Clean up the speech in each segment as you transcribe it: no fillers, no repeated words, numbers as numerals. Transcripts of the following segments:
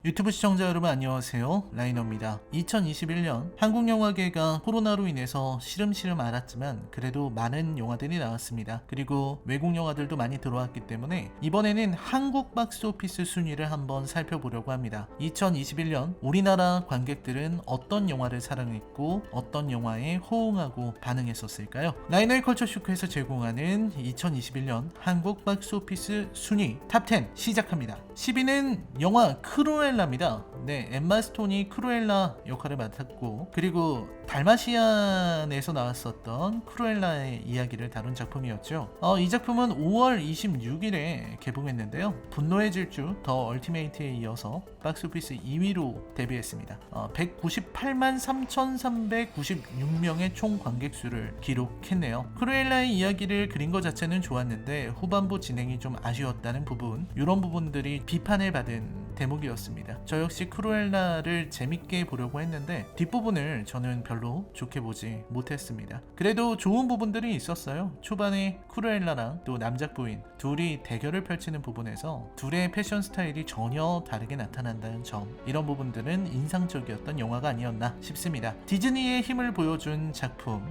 유튜브 시청자 여러분 안녕하세요. 라이너입니다. 2021년 한국 영화계가 코로나로 인해서 시름시름 앓았지만 그래도 많은 영화들이 나왔습니다. 그리고 외국 영화들도 많이 들어왔기 때문에 이번에는 한국 박스오피스 순위를 한번 살펴보려고 합니다. 2021년 우리나라 관객들은 어떤 영화를 사랑했고 어떤 영화에 호응하고 반응했었을까요? 라이너의 컬처 쇼크에서 제공하는 2021년 한국 박스오피스 순위 탑10 시작합니다. 10위는 영화 크루엘라입니다. 네, 엠마 스톤이 크루엘라 역할을 맡았고 그리고 달마시안에서 나왔었던 크루엘라의 이야기를 다룬 작품이었죠. 이 작품은 5월 26일에 개봉했는데요. 분노의 질주 더 얼티메이트에 이어서 박스오피스 2위로 데뷔했습니다. 198만 3,396명의 총 관객수를 기록했네요. 크루엘라의 이야기를 그린 것 자체는 좋았는데 후반부 진행이 좀 아쉬웠다는 부분, 이런 부분들이 비판을 받은 대목이었습니다. 저 역시 크루엘라를 재밌게 보려고 했는데 뒷부분을 저는 별로 좋게 보지 못했습니다. 그래도 좋은 부분들이 있었어요. 초반에 크루엘라랑 또 남작부인 둘이 대결을 펼치는 부분에서 둘의 패션 스타일이 전혀 다르게 나타난다는 점, 이런 부분들은 인상적이었던 영화가 아니었나 싶습니다. 디즈니의 힘을 보여준 작품,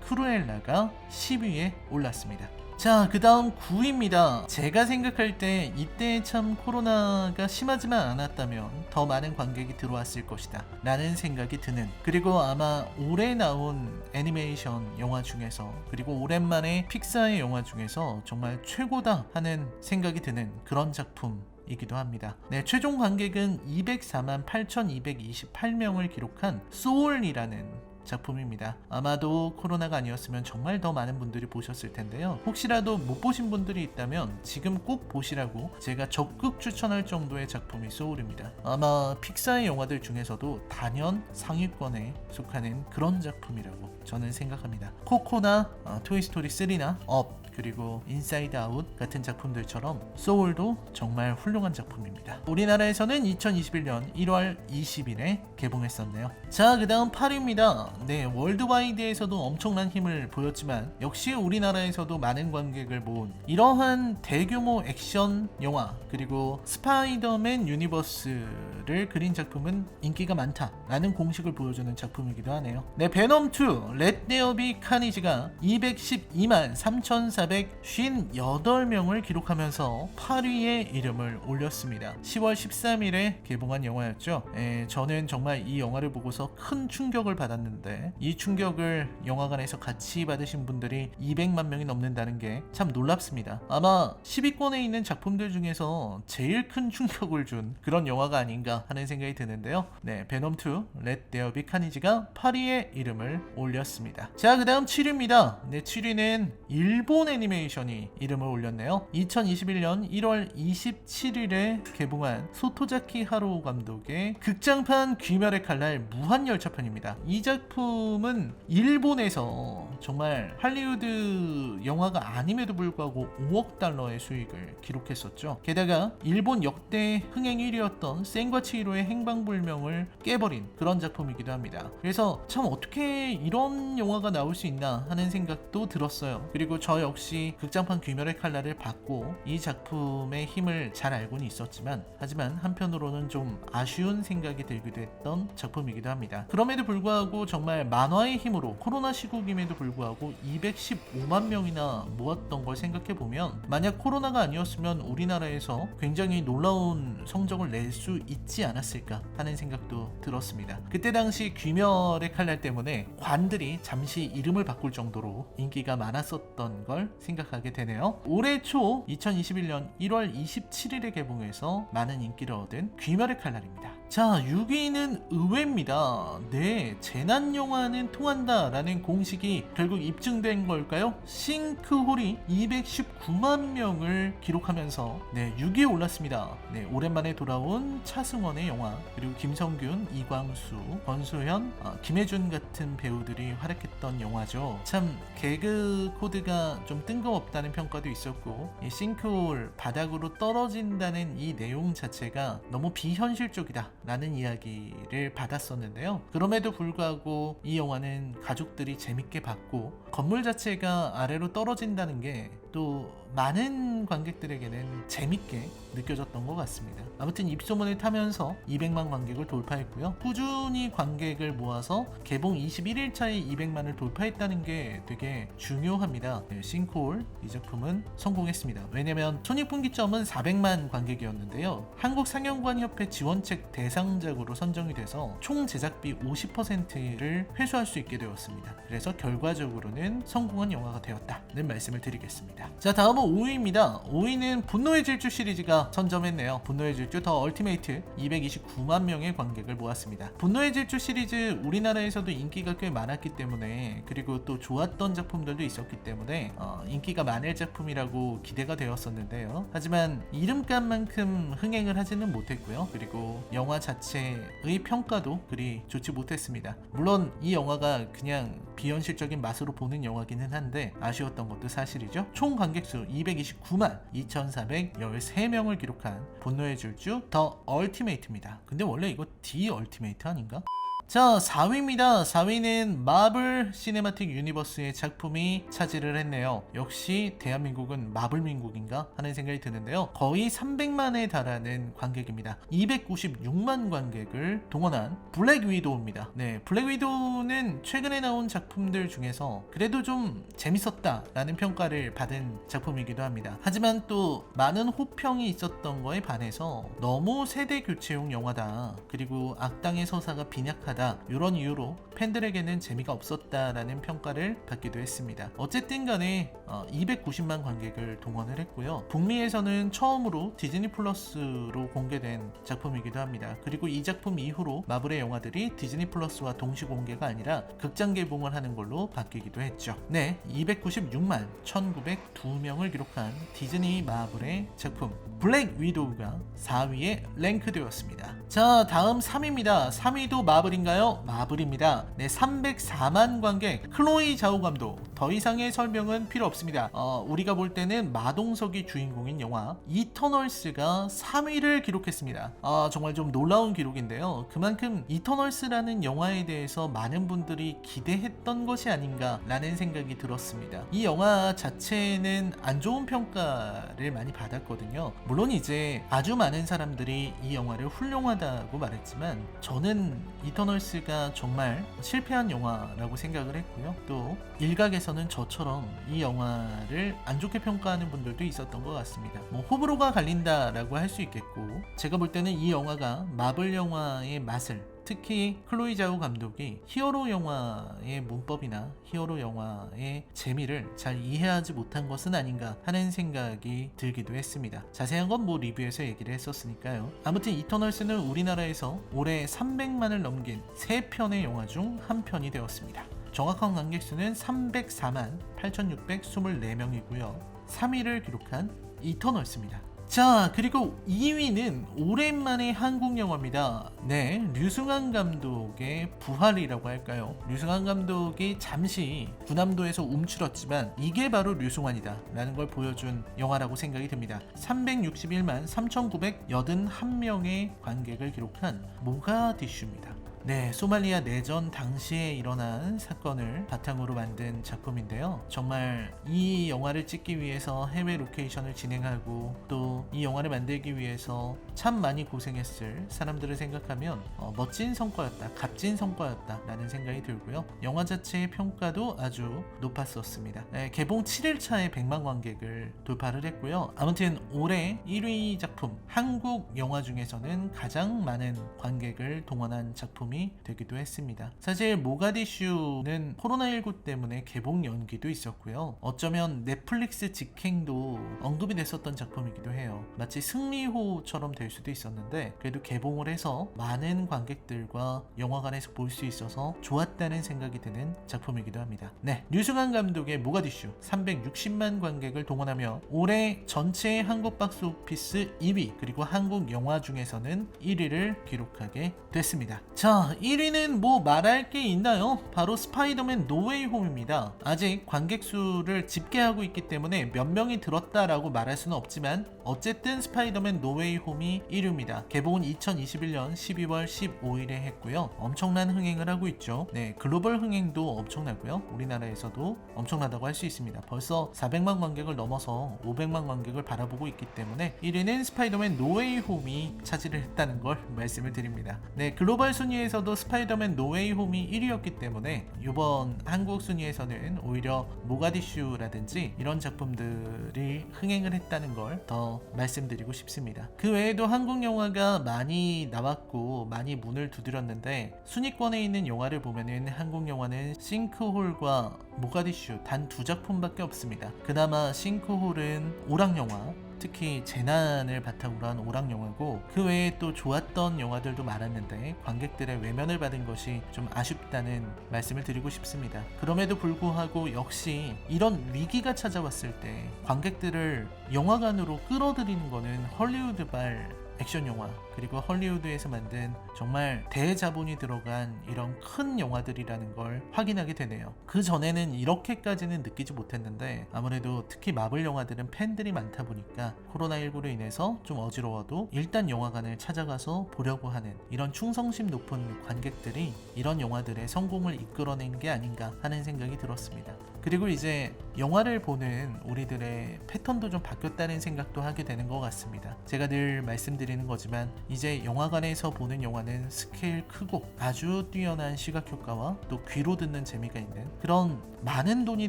크루엘라가 10위에 올랐습니다. 자, 그 다음 9위입니다. 제가 생각할 때 이때 참 코로나가 심하지만 않았다면 더 많은 관객이 들어왔을 것이다 라는 생각이 드는, 그리고 아마 올해 나온 애니메이션 영화 중에서, 그리고 오랜만에 픽사의 영화 중에서 정말 최고다 하는 생각이 드는 그런 작품이기도 합니다. 네, 최종 관객은 204만 8,228명을 기록한 소울이라는 작품입니다. 아마도 코로나가 아니었으면 정말 더 많은 분들이 보셨을 텐데요. 혹시라도 못 보신 분들이 있다면 지금 꼭 보시라고 제가 적극 추천할 정도의 작품이 소울입니다. 아마 픽사의 영화들 중에서도 단연 상위권에 속하는 그런 작품이라고 저는 생각합니다. 코코나 토이스토리 3나 업, 그리고 인사이드 아웃 같은 작품들처럼 소울도 정말 훌륭한 작품입니다. 우리나라에서는 2021년 1월 20일에 개봉했었네요. 자, 그 다음 8위입니다. 네, 월드와이드에서도 엄청난 힘을 보였지만 역시 우리나라에서도 많은 관객을 모은 이러한 대규모 액션 영화, 그리고 스파이더맨 유니버스를 그린 작품은 인기가 많다라는 공식을 보여주는 작품이기도 하네요. 네, 베놈2 렛 데어 비 카니지가 212만 3,458명을 기록하면서 8위에 이름을 올렸습니다. 10월 13일에 개봉한 영화였죠. 저는 정말 이 영화를 보고서 큰 충격을 받았는데 이 충격을 영화관에서 같이 받으신 분들이 200만 명이 넘는다는 게 참 놀랍습니다. 아마 10위권에 있는 작품들 중에서 제일 큰 충격을 준 그런 영화가 아닌가 하는 생각이 드는데요. 네, 베놈2 렛 데어 비 카니지가 8위에 이름을 올렸습니다. 자, 그 다음 7위입니다. 네, 7위는 일본 애니메이션이 이름을 올렸네요. 2021년 1월 27일에 개봉한 소토자키 하루 감독의 극장판 귀멸의 칼날 무한열차편입니다. 이 작품은 일본에서 정말 할리우드 영화가 아님에도 불구하고 5억 달러의 수익을 기록했었죠. 게다가 일본 역대 흥행 1위였던 센과 치히로의 행방불명을 깨버린 그런 작품이기도 합니다. 그래서 참 어떻게 이런 영화가 나올 수 있나 하는 생각도 들었어요. 그리고 저 역시 극장판 귀멸의 칼날을 받고 이 작품의 힘을 잘 알고는 있었지만, 하지만 한편으로는 좀 아쉬운 생각이 들기도 했던 작품이기도 합니다. 그럼에도 불구하고 정말 만화의 힘으로 코로나 시국임에도 불구하고 215만 명이나 모았던 걸 생각해보면 만약 코로나가 아니었으면 우리나라에서 굉장히 놀라운 성적을 낼 수 있지 않았을까 하는 생각도 들었습니다. 그때 당시 귀멸의 칼날 때문에 관들이 잠시 이름을 바꿀 정도로 인기가 많았었던 걸 생각하게 되네요. 올해 초 2021년 1월 27일에 개봉해서 많은 인기를 얻은 귀멸의 칼날입니다. 자, 6위는 의외입니다. 네, 재난영화는 통한다 라는 공식이 결국 입증된 걸까요? 싱크홀이 219만 명을 기록하면서 6위에 올랐습니다. 네, 오랜만에 돌아온 차승원의 영화, 그리고 김성균, 이광수, 권소현, 김혜준 같은 배우들이 활약했던 영화죠. 참 개그 코드가 좀 뜬금없다는 평가도 있었고, 이 싱크홀 바닥으로 떨어진다는 이 내용 자체가 너무 비현실적이다 라는 이야기를 받았었는데요. 그럼에도 불구하고 이 영화는 가족들이 재밌게 봤고 건물 자체가 아래로 떨어진다는 게 또 많은 관객들에게는 재밌게 느껴졌던 것 같습니다. 아무튼 입소문을 타면서 200만 관객을 돌파했고요. 꾸준히 관객을 모아서 개봉 21일차에 200만을 돌파했다는 게 되게 중요합니다. 네, 싱크홀 이 작품은 성공했습니다. 왜냐면 손익분기점은 400만 관객이었는데요. 한국상영관협회 지원책 대상작으로 선정이 돼서 총 제작비 50%를 회수할 수 있게 되었습니다. 그래서 결과적으로는 성공한 영화가 되었다는 말씀을 드리겠습니다. 자, 다음은 5위입니다. 5위는 분노의 질주 시리즈가 선점했네요. 분노의 질주 더 얼티메이트 229만 명의 관객을 모았습니다. 분노의 질주 시리즈 우리나라에서도 인기가 꽤 많았기 때문에, 그리고 또 좋았던 작품들도 있었기 때문에 인기가 많을 작품이라고 기대가 되었었는데요. 하지만 이름값만큼 흥행을 하지는 못했고요. 그리고 영화 자체의 평가도 그리 좋지 못했습니다. 물론 이 영화가 그냥 비현실적인 맛으로 보는 영화기는 한데 아쉬웠던 것도 사실이죠. 총 관객수 229만 2413명을 기록한 분노의 질주 더 얼티메이트입니다. 근데 원래 이거 디 얼티메이트 아닌가? 자, 4위입니다. 4위는 마블 시네마틱 유니버스의 작품이 차지를 했네요. 역시 대한민국은 마블 민국인가 하는 생각이 드는데요. 거의 300만에 달하는 관객입니다. 296만 관객을 동원한 블랙 위도우입니다. 네, 블랙 위도우는 최근에 나온 작품들 중에서 그래도 좀 재밌었다라는 평가를 받은 작품이기도 합니다. 하지만 또 많은 호평이 있었던 거에 반해서 너무 세대 교체용 영화다, 그리고 악당의 서사가 빈약하다, 이런 이유로 팬들에게는 재미가 없었다라는 평가를 받기도 했습니다. 어쨌든 간에 290만 관객을 동원을 했고요. 북미에서는 처음으로 디즈니 플러스로 공개된 작품이기도 합니다. 그리고 이 작품 이후로 마블의 영화들이 디즈니 플러스와 동시 공개가 아니라 극장 개봉을 하는 걸로 바뀌기도 했죠. 네, 296만 1902명을 기록한 디즈니 마블의 작품 블랙 위도우가 4위에 랭크되었습니다. 자, 다음 3위입니다. 3위도 마블인가요? 마블입니다. 네, 304만 관객, 클로이 자오 감독. 더 이상의 설명은 필요 없습니다. 우리가 볼 때는 마동석이 주인공인 영화 이터널스가 3위를 기록했습니다. 정말 좀 놀라운 기록인데요. 그만큼 이터널스라는 영화에 대해서 많은 분들이 기대했던 것이 아닌가라는 생각이 들었습니다. 이 영화 자체는 안 좋은 평가를 많이 받았거든요. 물론 이제 아주 많은 사람들이 이 영화를 훌륭하다고 말했지만 저는 이터널스가 정말 실패한 영화라고 생각을 했고요. 또 일각에서는 저처럼 이 영화를 안 좋게 평가하는 분들도 있었던 것 같습니다. 뭐 호불호가 갈린다라고 할 수 있겠고, 제가 볼 때는 이 영화가 마블 영화의 맛을, 특히 클로이 자오 감독이 히어로 영화의 문법이나 히어로 영화의 재미를 잘 이해하지 못한 것은 아닌가 하는 생각이 들기도 했습니다. 자세한 건 뭐 리뷰에서 얘기를 했었으니까요. 아무튼 이터널스는 우리나라에서 올해 300만을 넘긴 3편의 영화 중 한 편이 되었습니다. 정확한 관객수는 304만 8624명이고요. 3위를 기록한 이터널스입니다. 자, 그리고 2위는 오랜만에 한국 영화입니다. 네, 류승환 감독의 부활이라고 할까요? 류승환 감독이 잠시 군함도에서 움츠렀지만 이게 바로 류승환이다 라는 걸 보여준 영화라고 생각이 듭니다. 361만 3981명의 관객을 기록한 모가디슈입니다. 네, 소말리아 내전 당시에 일어난 사건을 바탕으로 만든 작품인데요. 정말 이 영화를 찍기 위해서 해외 로케이션을 진행하고 또 이 영화를 만들기 위해서 참 많이 고생했을 사람들을 생각하면 멋진 성과였다, 값진 성과였다 라는 생각이 들고요. 영화 자체의 평가도 아주 높았었습니다. 네, 개봉 7일차에 100만 관객을 돌파를 했고요. 아무튼 올해 1위 작품, 한국 영화 중에서는 가장 많은 관객을 동원한 작품이 되기도 했습니다. 사실 모가디슈는 코로나19 때문에 개봉 연기도 있었고요. 어쩌면 넷플릭스 직행도 언급이 됐었던 작품이기도 해요. 마치 승리호처럼 될 수도 있었는데 그래도 개봉을 해서 많은 관객들과 영화관에서 볼 수 있어서 좋았다는 생각이 드는 작품이기도 합니다. 네, 류승환 감독의 모가디슈 360만 관객을 동원하며 올해 전체 한국 박스오피스 2위, 그리고 한국 영화 중에서는 1위를 기록하게 됐습니다. 자, 자, 1위는 뭐 말할 게 있나요? 바로 스파이더맨 노웨이 홈입니다. 아직 관객 수를 집계하고 있기 때문에 몇 명이 들었다라고 말할 수는 없지만 어쨌든 스파이더맨 노웨이 홈이 1위입니다. 개봉은 2021년 12월 15일에 했고요. 엄청난 흥행을 하고 있죠. 네, 글로벌 흥행도 엄청나고요. 우리나라에서도 엄청나다고 할 수 있습니다. 벌써 400만 관객을 넘어서 500만 관객을 바라보고 있기 때문에 1위는 스파이더맨 노웨이 홈이 차지를 했다는 걸 말씀을 드립니다. 네, 글로벌 순위에서도 스파이더맨 노웨이 홈이 1위였기 때문에 이번 한국 순위에서는 오히려 모가디슈라든지 이런 작품들이 흥행을 했다는 걸 더 말씀드리고 싶습니다. 그 외에도 한국 영화가 많이 나왔고 많이 문을 두드렸는데 순위권에 있는 영화를 보면은 한국 영화는 싱크홀과 모가디슈 단 두 작품밖에 없습니다. 그나마 싱크홀은 오락영화, 특히 재난을 바탕으로 한 오락영화고 그 외에 또 좋았던 영화들도 많았는데 관객들의 외면을 받은 것이 좀 아쉽다는 말씀을 드리고 싶습니다. 그럼에도 불구하고 역시 이런 위기가 찾아왔을 때 관객들을 영화관으로 끌어들이는 거는 헐리우드발 액션 영화 그리고 헐리우드에서 만든 정말 대자본이 들어간 이런 큰 영화들이라는 걸 확인하게 되네요. 그 전에는 이렇게까지는 느끼지 못했는데 아무래도 특히 마블 영화들은 팬들이 많다 보니까 코로나19로 인해서 좀 어지러워도 일단 영화관을 찾아가서 보려고 하는 이런 충성심 높은 관객들이 이런 영화들의 성공을 이끌어낸 게 아닌가 하는 생각이 들었습니다. 그리고 이제 영화를 보는 우리들의 패턴도 좀 바뀌었다는 생각도 하게 되는 것 같습니다. 제가 늘 말씀드리는 거지만 이제 영화관에서 보는 영화는 스케일 크고 아주 뛰어난 시각 효과와 또 귀로 듣는 재미가 있는 그런 많은 돈이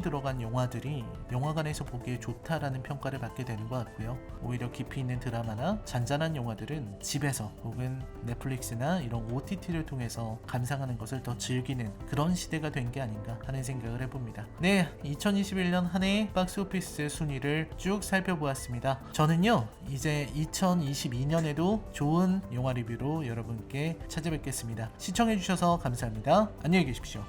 들어간 영화들이 영화관에서 보기에 좋다라는 평가를 받게 되는 것 같고요. 오히려 깊이 있는 드라마나 잔잔한 영화들은 집에서 혹은 넷플릭스나 이런 OTT를 통해서 감상하는 것을 더 즐기는 그런 시대가 된 게 아닌가 하는 생각을 해봅니다. 네, 2021년 한 해 박스오피스 순위를 쭉 살펴보았습니다. 저는요 이제 2022년에도 좋은 영화 리뷰로 여러분께 찾아뵙겠습니다. 시청해주셔서 감사합니다. 안녕히 계십시오.